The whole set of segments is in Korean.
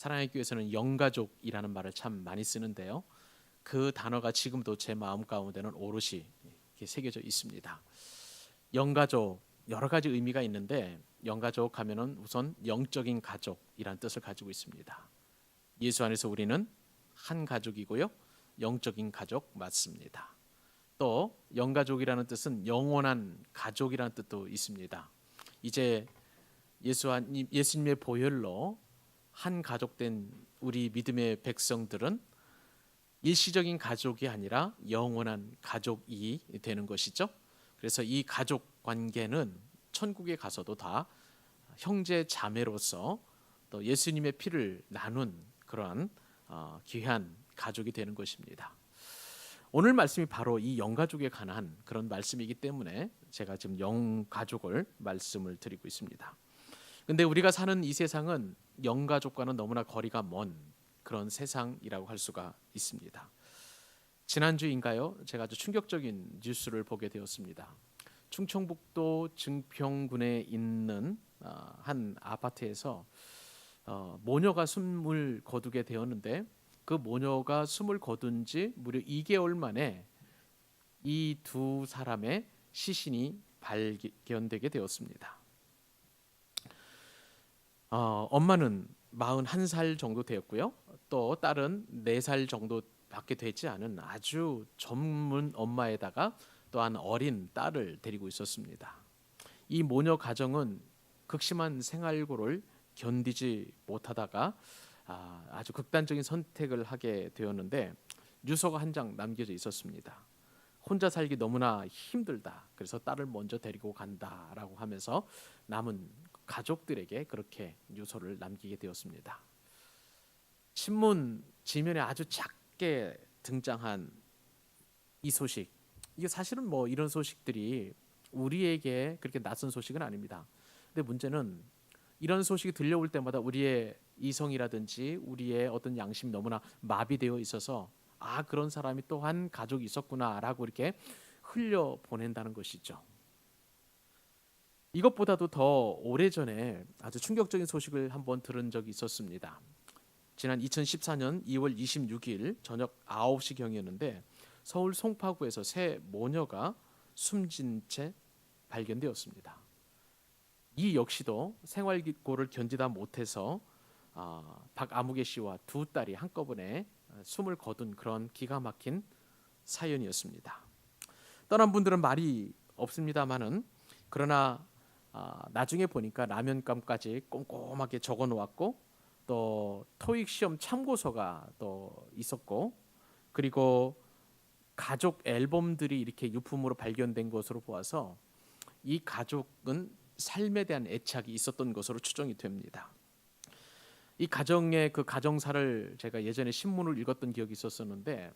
사랑의 교회에서는 영가족이라는 말을 참 많이 쓰는데요. 그 단어가 지금도 제 마음 가운데는 오롯이 이렇게 새겨져 있습니다. 영가족 여러 가지 의미가 있는데 영가족 하면은 우선 영적인 가족이란 뜻을 가지고 있습니다. 예수 안에서 우리는 한 가족이고요. 영적인 가족 맞습니다. 또 영가족이라는 뜻은 영원한 가족이라는 뜻도 있습니다. 이제 예수님의 보혈로 한 가족된 우리 믿음의 백성들은 일시적인 가족이 아니라 영원한 가족이 되는 것이죠. 그래서 이 가족 관계는 천국에 가서도 다 형제 자매로서 또 예수님의 피를 나눈 그러한 귀한 가족이 되는 것입니다. 오늘 말씀이 바로 이 영가족에 관한 그런 말씀이기 때문에 제가 지금 영가족을 말씀을 드리고 있습니다. 근데 우리가 사는 이 세상은 영가족과는 너무나 거리가 먼 그런 세상이라고 할 수가 있습니다. 지난주인가요? 제가 아주 충격적인 뉴스를 보게 되었습니다. 충청북도 증평군에 있는 한 아파트에서 모녀가 숨을 거두게 되었는데 그 모녀가 숨을 거둔 지 무려 2개월 만에 이 두 사람의 시신이 발견되게 되었습니다. 엄마는 41살 정도 되었고요. 또 딸은 4살 정도밖에 되지 않은 아주 젊은 엄마에다가 또한 어린 딸을 데리고 있었습니다. 이 모녀 가정은 극심한 생활고를 견디지 못하다가 아주 극단적인 선택을 하게 되었는데 유서가 한 장 남겨져 있었습니다. 혼자 살기 너무나 힘들다. 그래서 딸을 먼저 데리고 간다라고 하면서 남은 가족들에게 그렇게 유서를 남기게 되었습니다. 신문 지면에 아주 작게 등장한 이 소식, 이게 사실은 뭐 이런 소식들이 우리에게 그렇게 낯선 소식은 아닙니다. 근데 문제는 이런 소식이 들려올 때마다 우리의 이성이라든지 우리의 어떤 양심이 너무나 마비되어 있어서 그런 사람이 또한 가족이 있었구나라고 이렇게 흘려 보낸다는 것이죠. 이것보다도 더 오래전에 아주 충격적인 소식을 한번 들은 적이 있었습니다. 지난 2014년 2월 26일 저녁 9시경이었는데 서울 송파구에서 새 모녀가 숨진 채 발견되었습니다. 이 역시도 생활고를 견디다 못해서 박아무개 씨와 두 딸이 한꺼번에 숨을 거둔 그런 기가 막힌 사연이었습니다. 떠난 분들은 말이 없습니다만은 그러나 나중에 보니까 라면감까지 꼼꼼하게 적어 놓았고 또 토익 시험 참고서가 또 있었고 그리고 가족 앨범들이 이렇게 유품으로 발견된 것으로 보아서 이 가족은 삶에 대한 애착이 있었던 것으로 추정이 됩니다. 이 가정의 그 가정사를 제가 예전에 신문을 읽었던 기억이 있었었는데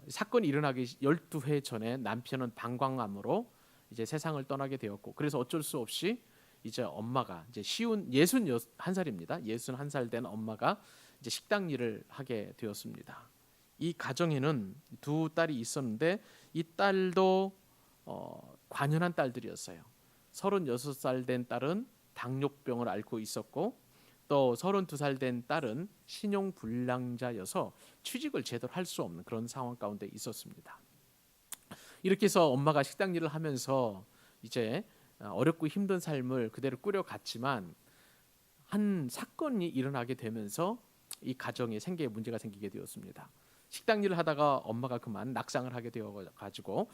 사건이 일어나기 12회 전에 남편은 방광암으로 이제 세상을 떠나게 되었고 그래서 어쩔 수 없이 이제 엄마가 이제 61살입니다. 61살 된 엄마가 이제 식당 일을 하게 되었습니다. 이 가정에는 두 딸이 있었는데 이 딸도 관연한 딸들이었어요. 36살 된 딸은 당뇨병을 앓고 있었고 또 32살 된 딸은 신용불량자여서 취직을 제대로 할 수 없는 그런 상황 가운데 있었습니다. 이렇게 해서 엄마가 식당 일을 하면서 이제 어렵고 힘든 삶을 그대로 꾸려갔지만 한 사건이 일어나게 되면서 이 가정에 생계에 문제가 생기게 되었습니다. 식당 일을 하다가 엄마가 그만 낙상을 하게 되어 가지고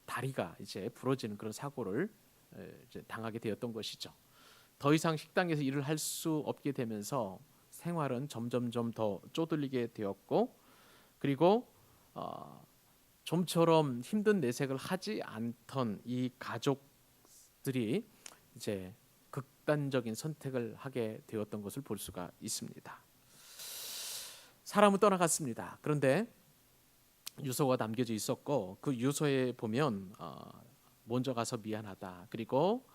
다리가 이제 부러지는 그런 사고를 이제 당하게 되었던 것이죠. 더 이상 식당에서 일을 할 수 없게 되면서 생활은 점점점 더 쪼들리게 되었고 그리고 좀처럼 힘든 내색을 하지 않던 이 가족들이 이제 극단적인 선택을 하게 되었던 것을 볼 수가 있습니다. 사람은 떠나갔습니다. 그런데 유서가 남겨져 있었고 그 유서에 보면 먼저 가서 미안하다. 그리고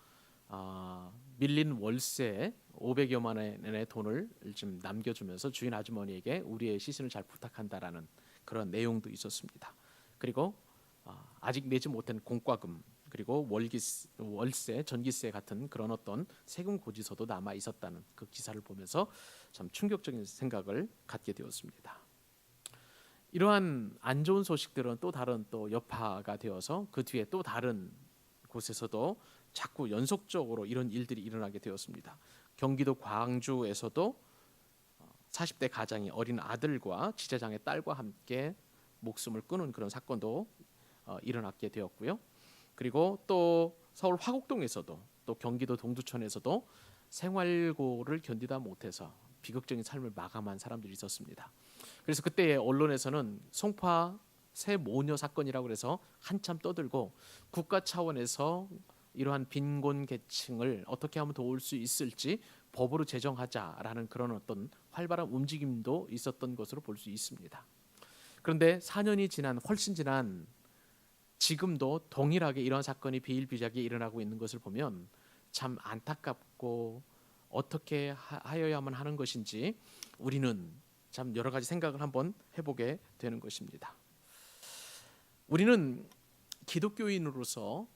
밀린 월세 500여만 원의 돈을 좀 남겨주면서 주인 아주머니에게 우리의 시신을 잘 부탁한다라는 그런 내용도 있었습니다. 그리고 아직 내지 못한 공과금 그리고 월세, 전기세 같은 그런 어떤 세금 고지서도 남아 있었다는 그 기사를 보면서 참 충격적인 생각을 갖게 되었습니다. 이러한 안 좋은 소식들은 또 다른 또 여파가 되어서 그 뒤에 또 다른 곳에서도 자꾸 연속적으로 이런 일들이 일어나게 되었습니다. 경기도 광주에서도 40대 가장이 어린 아들과 지체장의 딸과 함께 목숨을 끊은 그런 사건도 일어나게 되었고요. 그리고 또 서울 화곡동에서도 또 경기도 동두천에서도 생활고를 견디다 못해서 비극적인 삶을 마감한 사람들이 있었습니다. 그래서 그때 언론에서는 송파 새 모녀 사건이라고 해서 한참 떠들고 국가 차원에서 이러한 빈곤 계층을 어떻게 하면 도울 수 있을지 법으로 제정하자라는 그런 어떤 활발한 움직임도 있었던 것으로 볼 수 있습니다. 그런데 4년이 지난 훨씬 지난 지금도 동일하게 이런 사건이 비일비재하게 일어나고 있는 것을 보면 참 안타깝고 어떻게 하여야만 하는 것인지 우리는 참 여러 가지 생각을 한번 해보게 되는 것입니다. 우리는 기독교인으로서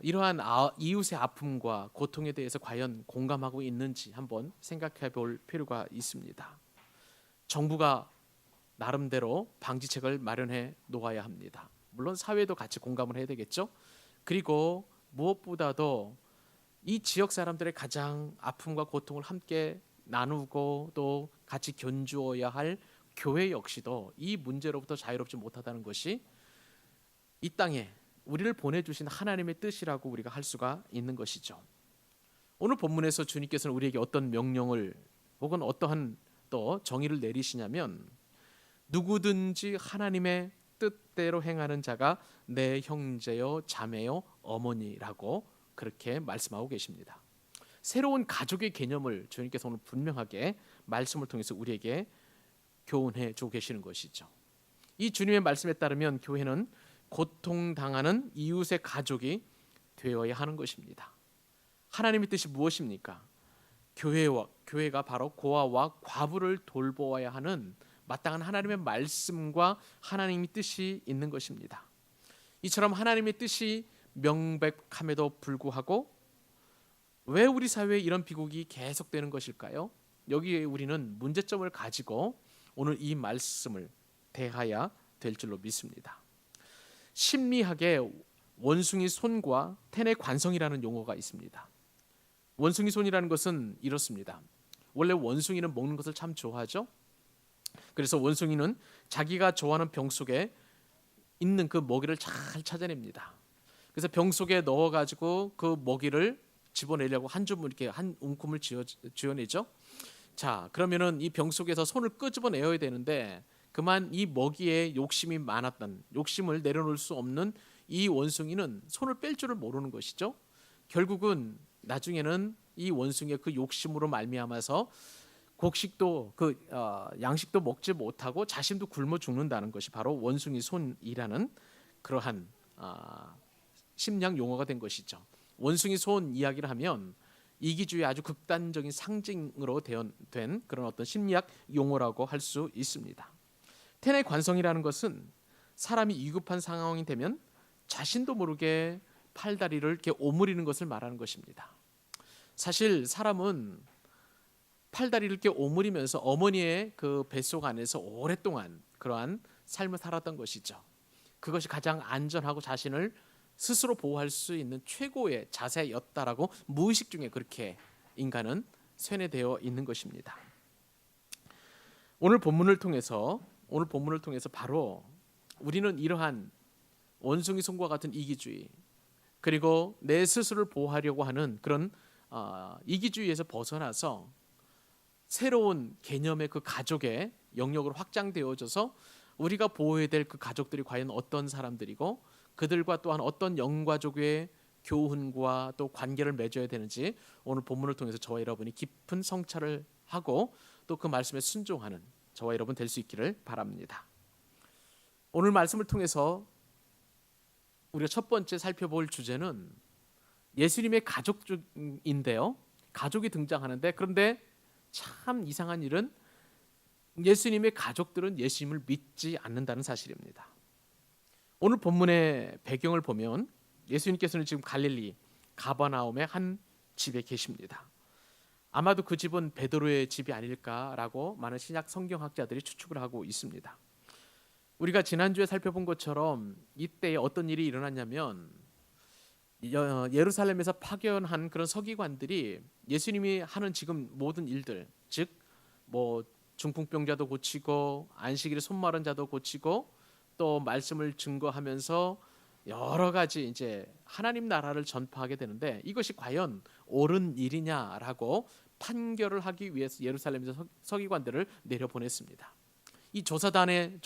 이러한 이웃의 아픔과 고통에 대해서 과연 공감하고 있는지 한번 생각해 볼 필요가 있습니다. 정부가 나름대로 방지책을 마련해 놓아야 합니다. 물론 사회도 같이 공감을 해야 되겠죠. 그리고 무엇보다도 이 지역 사람들의 가장 아픔과 고통을 함께 나누고 또 같이 견주어야 할 교회 역시도 이 문제로부터 자유롭지 못하다는 것이 이 땅에 우리를 보내주신 하나님의 뜻이라고 우리가 할 수가 있는 것이죠. 오늘 본문에서 주님께서는 우리에게 어떤 명령을 혹은 어떠한 또 정의를 내리시냐면 누구든지 하나님의 뜻대로 행하는 자가 내 형제요 자매요 어머니라고 그렇게 말씀하고 계십니다. 새로운 가족의 개념을 주님께서 오늘 분명하게 말씀을 통해서 우리에게 교훈해 주고 계시는 것이죠. 이 주님의 말씀에 따르면 교회는 고통당하는 이웃의 가족이 되어야 하는 것입니다. 하나님의 뜻이 무엇입니까? 교회가 바로 고아와 과부를 돌보아야 하는 마땅한 하나님의 말씀과 하나님의 뜻이 있는 것입니다. 이처럼 하나님의 뜻이 명백함에도 불구하고 왜 우리 사회에 이런 비극이 계속되는 것일까요? 여기에 우리는 문제점을 가지고 오늘 이 말씀을 대해야 될 줄로 믿습니다. 심리학에 원숭이 손과 텐의 관성이라는 용어가 있습니다. 원숭이 손이라는 것은 이렇습니다. 원래 원숭이는 먹는 것을 참 좋아하죠. 그래서 원숭이는 자기가 좋아하는 병 속에 있는 그 먹이를 잘 찾아냅니다. 그래서 병 속에 넣어가지고 그 먹이를 집어내려고 한 줌을 이렇게 한 움큼을 쥐어내죠. 자, 그러면은 이 병 속에서 손을 끄집어내야 되는데 그만 이 먹이에 욕심이 많았던 욕심을 내려놓을 수 없는 이 원숭이는 손을 뺄 줄을 모르는 것이죠. 결국은 나중에는 이 원숭이의 그 욕심으로 말미암아서 곡식도 양식도 먹지 못하고 자신도 굶어 죽는다는 것이 바로 원숭이 손이라는 그러한 심리학 용어가 된 것이죠. 원숭이 손 이야기를 하면 이기주의 아주 극단적인 상징으로 된 그런 어떤 심리학 용어라고 할 수 있습니다. 텐의 관성이라는 것은 사람이 위급한 상황이 되면 자신도 모르게 팔다리를 이렇게 오므리는 것을 말하는 것입니다. 사실 사람은 팔다리를 이렇게 오므리면서 어머니의 그 뱃속 안에서 오랫동안 그러한 삶을 살았던 것이죠. 그것이 가장 안전하고 자신을 스스로 보호할 수 있는 최고의 자세였다라고 무의식 중에 그렇게 인간은 쇠뇌되어 있는 것입니다. 오늘 본문을 통해서 바로 우리는 이러한 원숭이 손과 같은 이기주의 그리고 내 스스로를 보호하려고 하는 그런 이기주의에서 벗어나서 새로운 개념의 그 가족의 영역으로 확장되어져서 우리가 보호해야 될 그 가족들이 과연 어떤 사람들이고 그들과 또한 어떤 영가족의 교훈과 또 관계를 맺어야 되는지 오늘 본문을 통해서 저와 여러분이 깊은 성찰을 하고 또 그 말씀에 순종하는 저와 여러분 될 수 있기를 바랍니다. 오늘 말씀을 통해서 우리가 첫 번째 살펴볼 주제는 예수님의 가족인데요. 가족이 등장하는데 그런데 참 이상한 일은 예수님의 가족들은 예수님을 믿지 않는다는 사실입니다. 오늘 본문의 배경을 보면 예수님께서는 지금 갈릴리 가버나움의 한 집에 계십니다. 아마도 그 집은 베드로의 집이 아닐까라고 많은 신약 성경학자들이 추측을 하고 있습니다. 우리가 지난주에 살펴본 것처럼 이때에 어떤 일이 일어났냐면 예루살렘에서 파견한 그런 서기관들이 예수님이 하는 지금 모든 일들, 즉 뭐 중풍병자도 고치고 안식일에 손 마른 자도 고치고 또 말씀을 증거하면서 여러 가지 이제 하나님 나라를 전파하게 되는데 이것이 과연 옳은 일이냐라고 판결을 하기 위해서 예루살렘에서 서기관들을 내려보냈습니다. 이 조사단의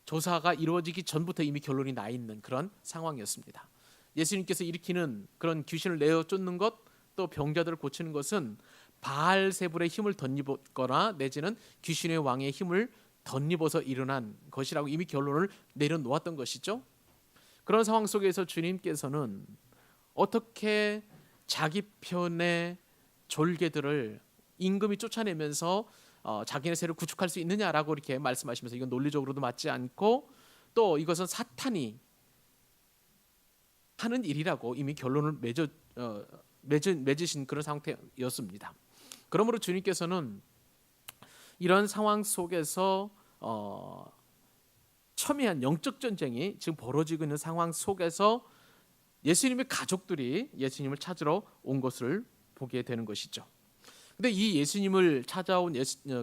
조사가 이루어지기 전부터 이미 결론이 나 있는 그런 상황이었습니다. 예수님께서 일으키는 그런 귀신을 내어 쫓는 것, 또 병자들을 고치는 것은 바알세불의 힘을 덧입었거나 내지는 귀신의 왕의 힘을 덧입어서 일어난 것이라고 이미 결론을 내려놓았던 것이죠. 그런 상황 속에서 주님께서는 어떻게 자기 편의 졸개들을 임금이 쫓아내면서 자기네 세를 구축할 수 있느냐라고 이렇게 말씀하시면서 이건 논리적으로도 맞지 않고 또 이것은 사탄이 하는 일이라고 이미 결론을 맺으신 그런 상태였습니다. 그러므로 주님께서는 이런 상황 속에서 첨예한 영적 전쟁이 지금 벌어지고 있는 상황 속에서 예수님의 가족들이 예수님을 찾으러 온 것을 보게 되는 것이죠. 근데 이 예수님을 찾아온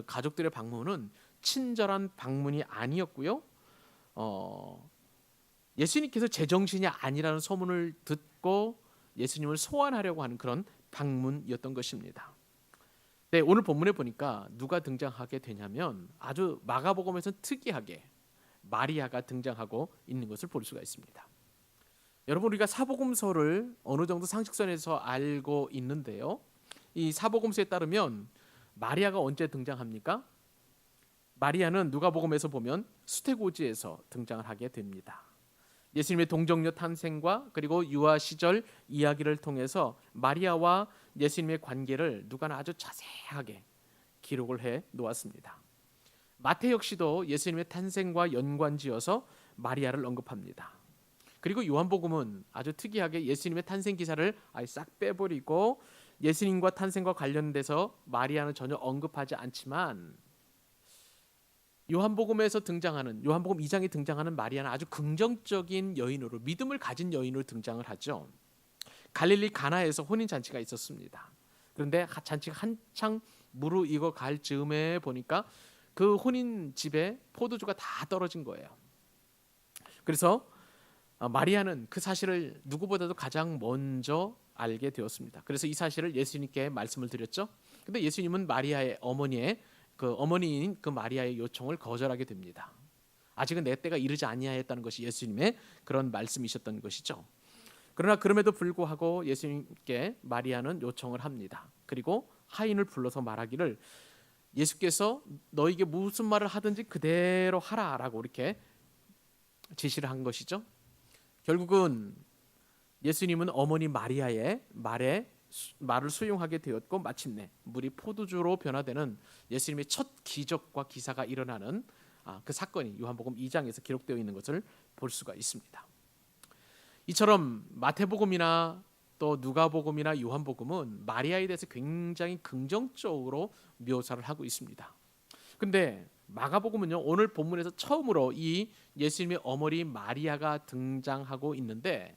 가족들의 방문은 친절한 방문이 아니었고요. 예수님께서 제정신이 아니라는 소문을 듣고 예수님을 소환하려고 하는 그런 방문이었던 것입니다. 네, 오늘 본문에 보니까 누가 등장하게 되냐면 아주 마가복음에서는 특이하게 마리아가 등장하고 있는 것을 볼 수가 있습니다. 여러분 우리가 사복음서를 어느 정도 상식선에서 알고 있는데요. 이 사복음서에 따르면 마리아가 언제 등장합니까? 마리아는 누가복음에서 보면 수태고지에서 등장을 하게 됩니다. 예수님의 동정녀 탄생과 그리고 유아 시절 이야기를 통해서 마리아와 예수님의 관계를 누가는 아주 자세하게 기록을 해 놓았습니다. 마태 역시도 예수님의 탄생과 연관지어서 마리아를 언급합니다. 그리고 요한복음은 아주 특이하게 예수님의 탄생 기사를 아예 싹 빼버리고 예수님과 탄생과 관련돼서 마리아는 전혀 언급하지 않지만 요한복음에서 등장하는 요한복음 2장에 등장하는 마리아는 아주 긍정적인 여인으로 믿음을 가진 여인으로 등장을 하죠. 갈릴리 가나에서 혼인 잔치가 있었습니다. 그런데 잔치가 한창 무르익어 갈 즈음에 보니까 그 혼인 집에 포도주가 다 떨어진 거예요. 그래서 마리아는 그 사실을 누구보다도 가장 먼저 알게 되었습니다. 그래서 이 사실을 예수님께 말씀을 드렸죠. 근데 예수님은 마리아의 어머니인 그 마리아의 요청을 거절하게 됩니다. 아직은 내 때가 이르지 아니하였다는 것이 예수님의 그런 말씀이셨던 것이죠. 그러나 그럼에도 불구하고 예수님께 마리아는 요청을 합니다. 그리고 하인을 불러서 말하기를 예수께서 너에게 무슨 말을 하든지 그대로 하라라고 이렇게 지시를 한 것이죠. 결국은 예수님은 어머니 마리아의 말을 수용하게 되었고 마침내 물이 포도주로 변화되는 예수님의 첫 기적과 기사가 일어나는 그 사건이 요한복음 2장에서 기록되어 있는 것을 볼 수가 있습니다. 이처럼 마태복음이나 또 누가복음이나 요한복음은 마리아에 대해서 굉장히 긍정적으로 묘사를 하고 있습니다. 근데 마가복음은요 오늘 본문에서 처음으로 이 예수님의 어머니 마리아가 등장하고 있는데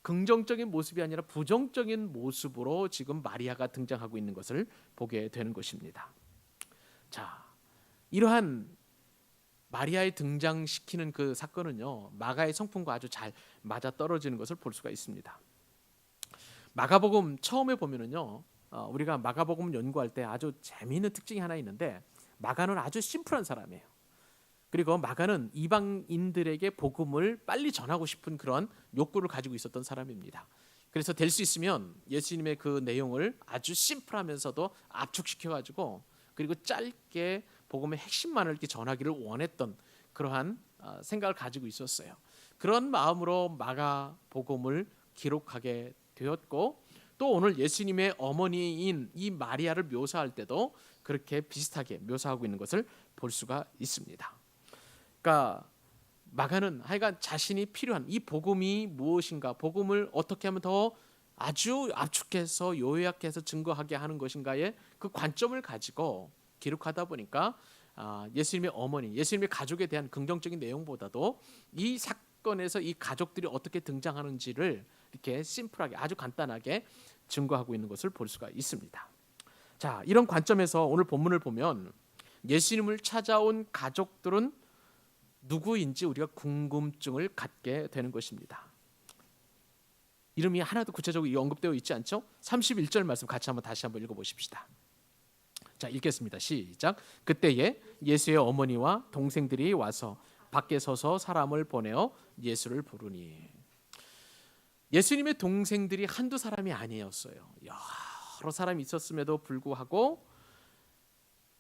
긍정적인 모습이 아니라 부정적인 모습으로 지금 마리아가 등장하고 있는 것을 보게 되는 것입니다. 자, 이러한 마리아의 등장시키는 그 사건은요 마가의 성품과 아주 잘 맞아떨어지는 것을 볼 수가 있습니다. 마가복음 처음에 보면은요 우리가 마가복음 연구할 때 아주 재미있는 특징이 하나 있는데 마가는 아주 심플한 사람이에요. 그리고 마가는 이방인들에게 복음을 빨리 전하고 싶은 그런 욕구를 가지고 있었던 사람입니다. 그래서 될 수 있으면 예수님의 그 내용을 아주 심플하면서도 압축시켜가지고 그리고 짧게 복음의 핵심만을 이렇게 전하기를 원했던 그러한 생각을 가지고 있었어요. 그런 마음으로 마가복음을 기록하게 되었고 또 오늘 예수님의 어머니인 이 마리아를 묘사할 때도 그렇게 비슷하게 묘사하고 있는 것을 볼 수가 있습니다. 그러니까 마가는 하여간 자신이 필요한 이 복음이 무엇인가, 복음을 어떻게 하면 더 아주 압축해서 요약해서 증거하게 하는 것인가에 그 관점을 가지고 기록하다 보니까 예수님의 어머니, 예수님의 가족에 대한 긍정적인 내용보다도 이 사건에서 이 가족들이 어떻게 등장하는지를 이렇게 심플하게 아주 간단하게 증거하고 있는 것을 볼 수가 있습니다. 자, 이런 관점에서 오늘 본문을 보면 예수님을 찾아온 가족들은 누구인지 우리가 궁금증을 갖게 되는 것입니다. 이름이 하나도 구체적으로 언급되어 있지 않죠? 31절 말씀 같이 다시 한번 읽어보십시다. 자, 읽겠습니다. 시작. 그때에 예수의 어머니와 동생들이 와서 밖에 서서 사람을 보내어 예수를 부르니. 예수님의 동생들이 한두 사람이 아니었어요. 여러 사람이 있었음에도 불구하고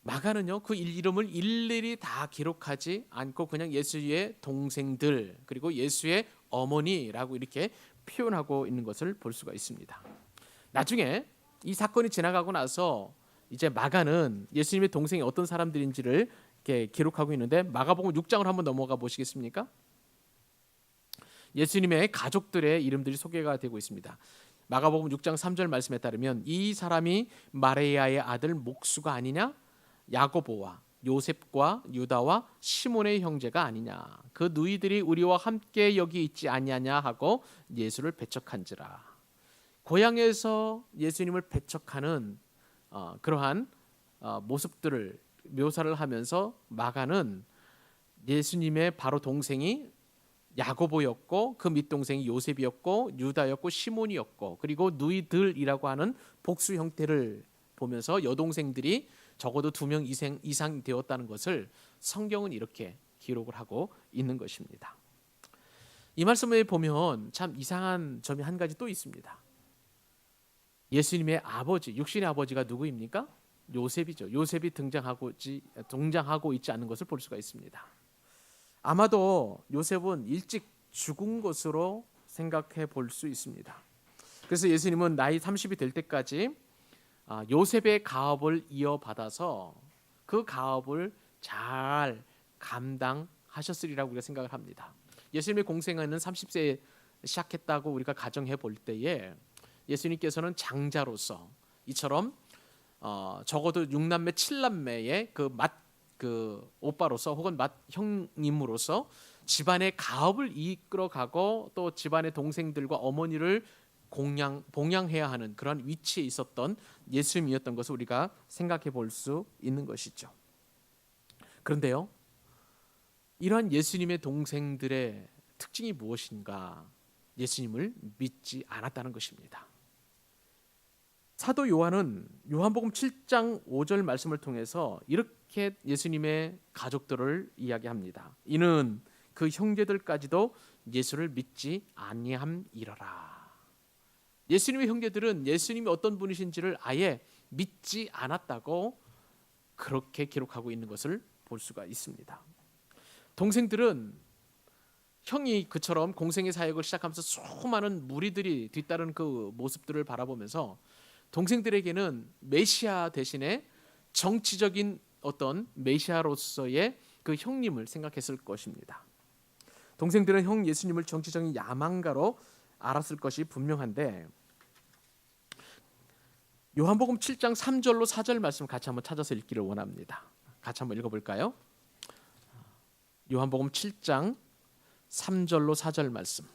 마가는요, 그 이름을 일일이 다 기록하지 않고 그냥 예수의 동생들 그리고 예수의 어머니라고 이렇게 표현하고 있는 것을 볼 수가 있습니다. 나중에 이 사건이 지나가고 나서 이제 마가는 예수님의 동생이 어떤 사람들인지를 이렇게 기록하고 있는데 마가복음 6장을 한번 넘어가 보시겠습니까? 예수님의 가족들의 이름들이 소개가 되고 있습니다. 마가복음 6장 3절 말씀에 따르면 이 사람이 마리아의 아들 목수가 아니냐? 야고보와 요셉과 유다와 시몬의 형제가 아니냐? 그 누이들이 우리와 함께 여기 있지 아니하냐 하고 예수를 배척한지라. 고향에서 예수님을 배척하는 그러한 모습들을 묘사를 하면서 마가는 예수님의 바로 동생이 야고보였고 그 밑동생이 요셉이었고 유다였고 시몬이었고 그리고 누이들이라고 하는 복수 형태를 보면서 여동생들이 적어도 2명 이상 되었다는 것을 성경은 이렇게 기록을 하고 있는 것입니다. 이 말씀에 보면 참 이상한 점이 한 가지 또 있습니다. 예수님의 아버지, 육신의 아버지가 누구입니까? 요셉이죠. 요셉이 등장하고 있지 않는 것을 볼 수가 있습니다. 아마도 요셉은 일찍 죽은 것으로 생각해 볼 수 있습니다. 그래서 예수님은 나이 30이 될 때까지 요셉의 가업을 이어받아서 그 가업을 잘 감당하셨으리라고 우리가 생각을 합니다. 예수님의 공생애는 30세에 시작했다고 우리가 가정해 볼 때에 예수님께서는 장자로서 이처럼 적어도 6남매 7남매의 그 오빠로서 혹은 맏 형님으로서 집안의 가업을 이끌어가고 또 집안의 동생들과 어머니를 봉양해야 하는 그런 위치에 있었던 예수님이었던 것을 우리가 생각해 볼 수 있는 것이죠. 그런데요, 이러한 예수님의 동생들의 특징이 무엇인가? 예수님을 믿지 않았다는 것입니다. 사도 요한은 요한복음 7장 5절 말씀을 통해서 이렇게 예수님의 가족들을 이야기합니다. 이는 그 형제들까지도 예수를 믿지 아니함이러라. 예수님의 형제들은 예수님이 어떤 분이신지를 아예 믿지 않았다고 그렇게 기록하고 있는 것을 볼 수가 있습니다. 동생들은 형이 그처럼 공생의 사역을 시작하면서 수많은 무리들이 뒤따르는 그 모습들을 바라보면서 동생들에게는 메시아 대신에 정치적인 어떤 메시아로서의 그 형님을 생각했을 것입니다. 동생들은 형 예수님을 정치적인 야망가로 알았을 것이 분명한데 요한복음 7장 3절로 4절 말씀 같이 한번 찾아서 읽기를 원합니다. 같이 한번 읽어볼까요? 요한복음 7장 3절로 4절 말씀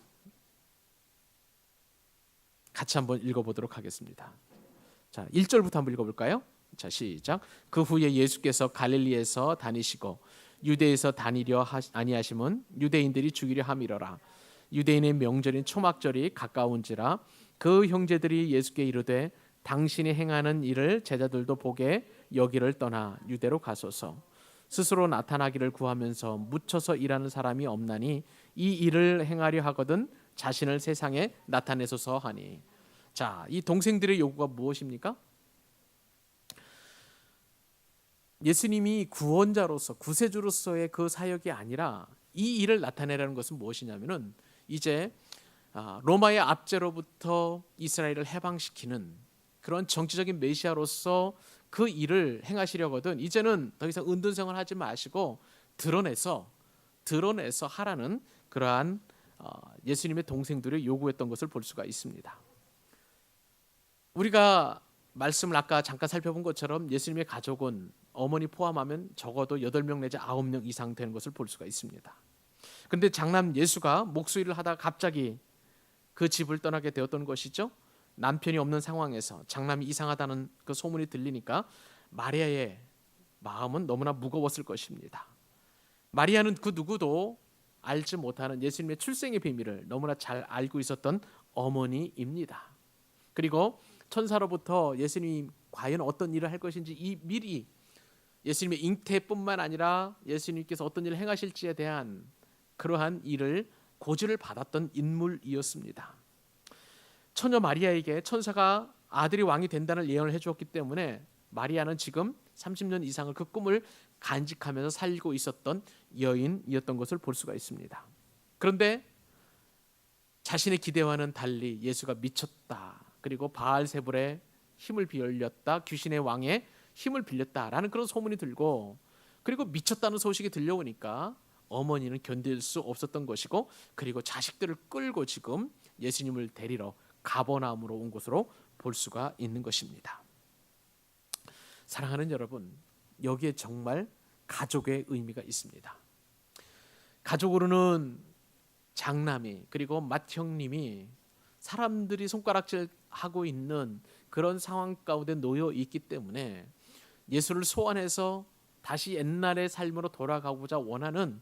같이 한번 읽어보도록 하겠습니다. 자, 1절부터 한번 읽어볼까요? 자, 시작. 그 후에 예수께서 갈릴리에서 다니시고 유대에서 다니려 아니하심은 유대인들이 죽이려 함이러라. 유대인의 명절인 초막절이 가까운지라 그 형제들이 예수께 이르되 당신이 행하는 일을 제자들도 보게 여기를 떠나 유대로 가소서. 스스로 나타나기를 구하면서 묻혀서 일하는 사람이 없나니 이 일을 행하려 하거든 자신을 세상에 나타내소서 하니. 자, 이 동생들의 요구가 무엇입니까? 예수님이 구원자로서 구세주로서의 그 사역이 아니라 이 일을 나타내라는 것은 무엇이냐면은 이제 로마의 압제로부터 이스라엘을 해방시키는 그런 정치적인 메시아로서 그 일을 행하시려거든 이제는 더 이상 은둔생활 하지 마시고 드러내서 드러내서 하라는 그러한 예수님의 동생들이 요구했던 것을 볼 수가 있습니다. 우리가 말씀을 아까 잠깐 살펴본 것처럼 예수님의 가족은 어머니 포함하면 적어도 8명 내지 9명 이상 되는 것을 볼 수가 있습니다. 그런데 장남 예수가 목수일을 하다가 갑자기 그 집을 떠나게 되었던 것이죠. 남편이 없는 상황에서 장남이 이상하다는 그 소문이 들리니까 마리아의 마음은 너무나 무거웠을 것입니다. 마리아는 그 누구도 알지 못하는 예수님의 출생의 비밀을 너무나 잘 알고 있었던 어머니입니다. 그리고 천사로부터 예수님이 과연 어떤 일을 할 것인지 이 미리 예수님의 잉태뿐만 아니라 예수님께서 어떤 일을 행하실지에 대한 그러한 일을 고지를 받았던 인물이었습니다. 처녀 마리아에게 천사가 아들이 왕이 된다는 예언을 해주었기 때문에 마리아는 지금 30년 이상을 그 꿈을 간직하면서 살고 있었던 여인이었던 것을 볼 수가 있습니다. 그런데 자신의 기대와는 달리 예수가 미쳤다, 그리고 바알세불의 힘을 빌렸다, 귀신의 왕의 힘을 빌렸다라는 그런 소문이 들고, 그리고 미쳤다는 소식이 들려오니까 어머니는 견딜 수 없었던 것이고, 그리고 자식들을 끌고 지금 예수님을 데리러 가버나움으로 온 것으로 볼 수가 있는 것입니다. 사랑하는 여러분, 여기에 정말 가족의 의미가 있습니다. 가족으로는 장남이 그리고 맏형님이 사람들이 손가락질하고 있는 그런 상황 가운데 놓여 있기 때문에 예수를 소환해서 다시 옛날의 삶으로 돌아가고자 원하는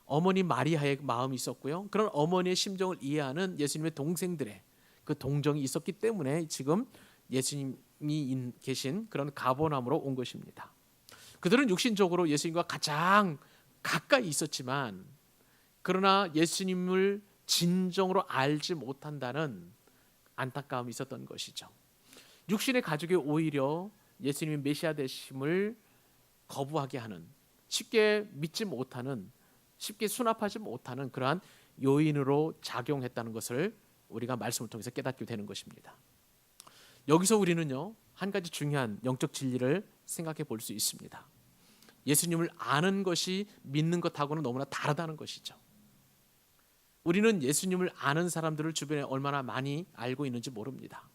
어머니 마리아의 마음이 있었고요. 그런 어머니의 심정을 이해하는 예수님의 동생들의 그 동정이 있었기 때문에 지금 예수님이 계신 그런 가버나움으로 온 것입니다. 그들은 육신적으로 예수님과 가장 가까이 있었지만, 그러나 예수님을 진정으로 알지 못한다는 안타까움이 있었던 것이죠. 육신의 가족이 오히려 예수님의 메시아 되심을 거부하게 하는, 쉽게 믿지 못하는, 쉽게 수납하지 못하는 그러한 요인으로 작용했다는 것을 우리가 말씀을 통해서 깨닫게 되는 것입니다. 여기서 우리는요, 한 가지 중요한 영적 진리를 생각해 볼 수 있습니다. 예수님을 아는 것이 믿는 것하고는 너무나 다르다는 것이죠. 우리는 예수님을 아는 사람들을 주변에 얼마나 많이 알고 있는지 모릅니다.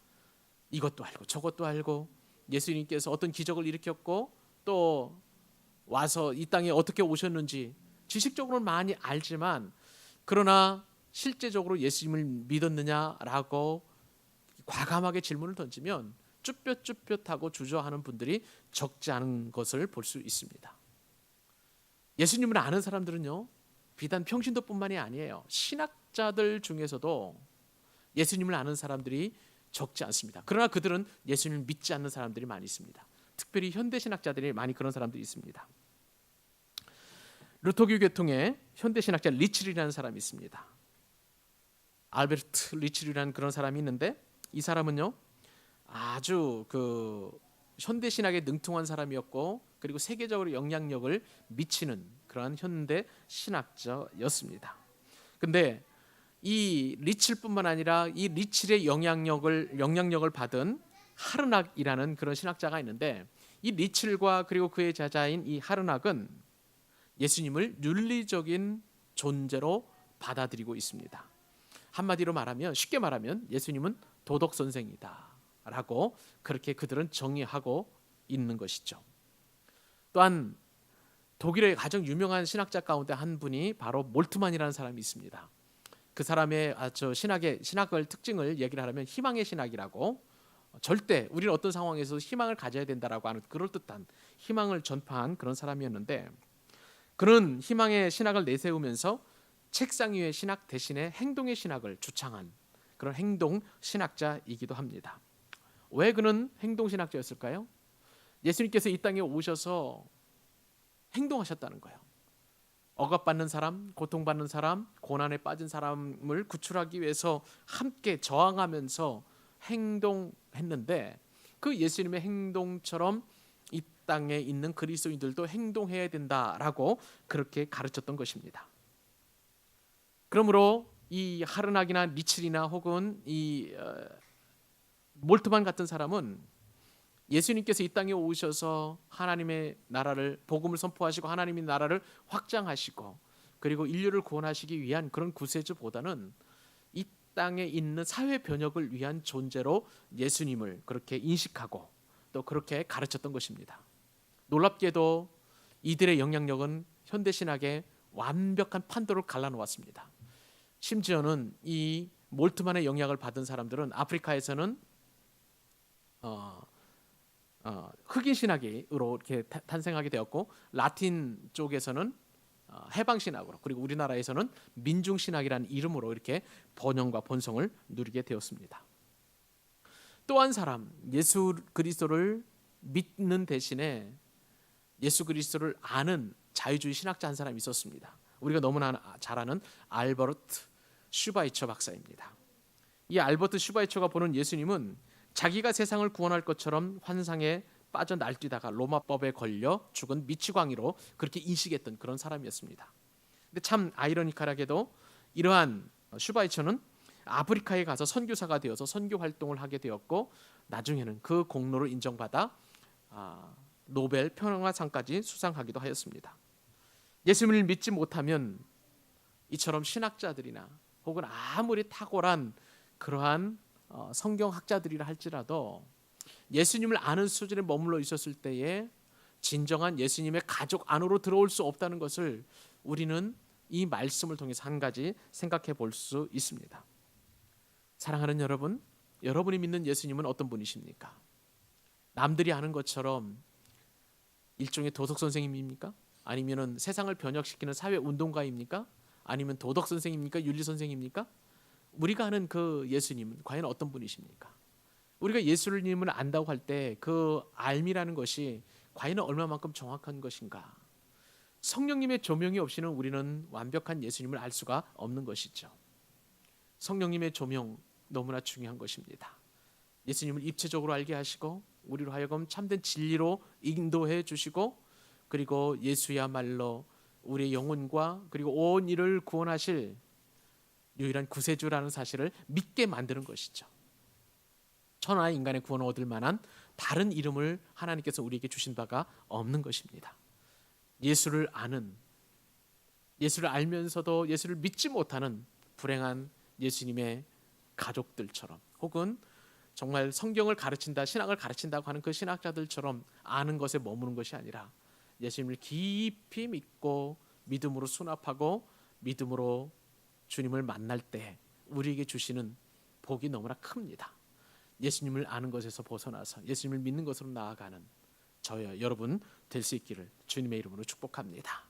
이것도 알고 저것도 알고, 예수님께서 어떤 기적을 일으켰고 또 와서 이 땅에 어떻게 오셨는지 지식적으로는 많이 알지만, 그러나 실제적으로 예수님을 믿었느냐라고 과감하게 질문을 던지면 쭈뼛쭈뼛하고 주저하는 분들이 적지 않은 것을 볼 수 있습니다. 예수님을 아는 사람들은요, 비단 평신도뿐만이 아니에요. 신학자들 중에서도 예수님을 아는 사람들이 적지 않습니다. 그러나 그들은 예수님을 믿지 않는 사람들이 많이 있습니다. 특별히 현대 신학자들이 많이 그런 사람들이 있습니다. 루터교 계통의 현대 신학자 리츠리라는 사람이 있습니다. 알베르트 리츠리라는 그런 사람이 있는데, 이 사람은요 아주 그 현대 신학에 능통한 사람이었고, 그리고 세계적으로 영향력을 미치는 그런 현대 신학자였습니다. 근데 이 리칠뿐만 아니라 이 리칠의 영향력을 받은 하르낙이라는 그런 신학자가 있는데, 이 리칠과 그리고 그의 제자인 이 하르낙은 예수님을 윤리적인 존재로 받아들이고 있습니다. 한마디로 말하면, 쉽게 말하면 예수님은 도덕 선생이다라고 그렇게 그들은 정의하고 있는 것이죠. 또한 독일의 가장 유명한 신학자 가운데 한 분이 바로 몰트만이라는 사람이 있습니다. 그 사람의 신학을 특징을 얘기를 하려면 희망의 신학이라고, 절대 우리는 어떤 상황에서 희망을 가져야 된다라고 하는 그럴듯한 희망을 전파한 그런 사람이었는데, 그런 희망의 신학을 내세우면서 책상 위의 신학 대신에 행동의 신학을 주창한 그런 행동 신학자이기도 합니다. 왜 그는 행동 신학자였을까요? 예수님께서 이 땅에 오셔서 행동하셨다는 거예요. 억압받는 사람, 고통받는 사람, 고난에 빠진 사람을 구출하기 위해서 함께 저항하면서 행동했는데, 그 예수님의 행동처럼 이 땅에 있는 그리스도인들도 행동해야 된다라고 그렇게 가르쳤던 것입니다. 그러므로 이 하르낙이나 리칠이나 혹은 이 몰트만 같은 사람은 예수님께서 이 땅에 오셔서 하나님의 나라를, 복음을 선포하시고 하나님의 나라를 확장하시고, 그리고 인류를 구원하시기 위한 그런 구세주보다는 이 땅에 있는 사회 변혁을 위한 존재로 예수님을 그렇게 인식하고 또 그렇게 가르쳤던 것입니다. 놀랍게도 이들의 영향력은 현대 신학의 완벽한 판도를 갈라놓았습니다. 심지어는 이 몰트만의 영향을 받은 사람들은 아프리카에서는 흑인 신학으로 이렇게 탄생하게 되었고, 라틴 쪽에서는 해방 신학으로, 그리고 우리나라에서는 민중 신학이라는 이름으로 이렇게 번영과 번성을 누리게 되었습니다. 또 한 사람, 예수 그리스도를 믿는 대신에 예수 그리스도를 아는 자유주의 신학자 한 사람이 있었습니다. 우리가 너무나 잘 아는 알버트 슈바이처 박사입니다. 이 알버트 슈바이처가 보는 예수님은 자기가 세상을 구원할 것처럼 환상에 빠져 날뛰다가 로마법에 걸려 죽은 미치광이로 그렇게 인식했던 그런 사람이었습니다. 근데 참 아이러니컬하게도 이러한 슈바이처는 아프리카에 가서 선교사가 되어서 선교 활동을 하게 되었고, 나중에는 그 공로를 인정받아 노벨 평화상까지 수상하기도 하였습니다. 예수님을 믿지 못하면 이처럼 신학자들이나 혹은 아무리 탁월한 그러한 성경학자들이라 할지라도 예수님을 아는 수준에 머물러 있었을 때에 진정한 예수님의 가족 안으로 들어올 수 없다는 것을 우리는 이 말씀을 통해서 한 가지 생각해 볼 수 있습니다. 사랑하는 여러분, 여러분이 믿는 예수님은 어떤 분이십니까? 남들이 아는 것처럼 일종의 도덕 선생님입니까? 아니면은 세상을 변혁시키는 사회 운동가입니까? 아니면 도덕 선생입니까? 윤리 선생입니까? 우리가 아는 그 예수님은 과연 어떤 분이십니까? 우리가 예수님을 안다고 할 때 그 알미라는 것이 과연 얼마만큼 정확한 것인가? 성령님의 조명이 없이는 우리는 완벽한 예수님을 알 수가 없는 것이죠. 성령님의 조명 너무나 중요한 것입니다. 예수님을 입체적으로 알게 하시고 우리로 하여금 참된 진리로 인도해 주시고, 그리고 예수야말로 우리의 영혼과 그리고 온 이를 구원하실 유일한 구세주라는 사실을 믿게 만드는 것이죠. 천하 인간의 구원을 얻을 만한 다른 이름을 하나님께서 우리에게 주신 바가 없는 것입니다. 예수를 아는, 예수를 알면서도 예수를 믿지 못하는 불행한 예수님의 가족들처럼, 혹은 정말 성경을 가르친다, 신학을 가르친다고 하는 그 신학자들처럼 아는 것에 머무는 것이 아니라 예수님을 깊이 믿고 믿음으로 수납하고 믿음으로 주님을 만날 때 우리에게 주시는 복이 너무나 큽니다. 예수님을 아는 것에서 벗어나서 예수님을 믿는 것으로 나아가는 저와 여러분 될 수 있기를 주님의 이름으로 축복합니다.